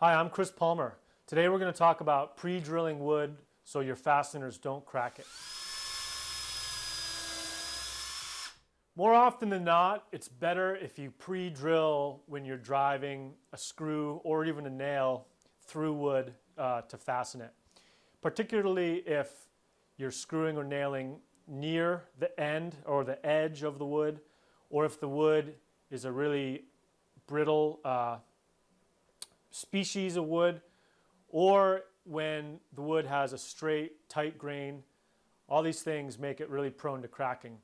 Hi, I'm Chris Palmer. Today we're going to talk about pre-drilling wood so your fasteners don't crack it. More often than not, it's better if you pre-drill when you're driving a screw or even a nail through wood to fasten it. Particularly if you're screwing or nailing near the end or the edge of the wood, or if the wood is a really brittle species of wood, or when the wood has a straight, tight grain. All these things make it really prone to cracking.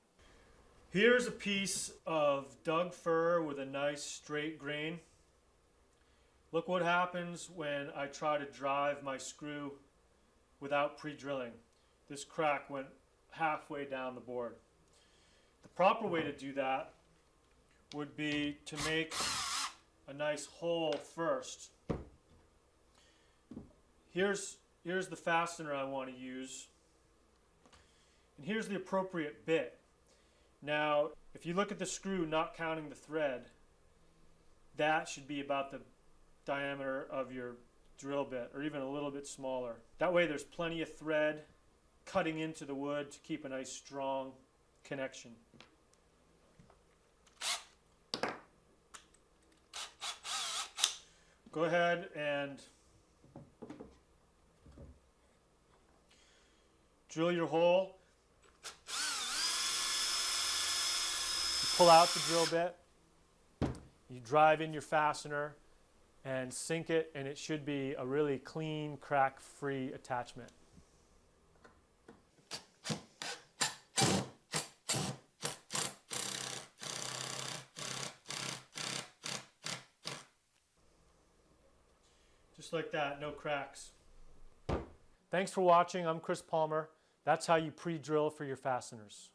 Here's a piece of Doug fir with a nice straight grain. Look what happens when I try to drive my screw without pre-drilling. This crack went halfway down the board. The proper way to do that would be to make a nice hole first. Here's the fastener I want to use, and here's the appropriate bit. Now, if you look at the screw, not counting the thread, that should be about the diameter of your drill bit, or even a little bit smaller. That way there's plenty of thread cutting into the wood to keep a nice strong connection. Go ahead and drill your hole. You pull out the drill bit, you drive in your fastener and sink it, and it should be a really clean, crack-free attachment. Just like that, no cracks. Thanks for watching. I'm Chris Palmer. That's how you pre-drill for your fasteners.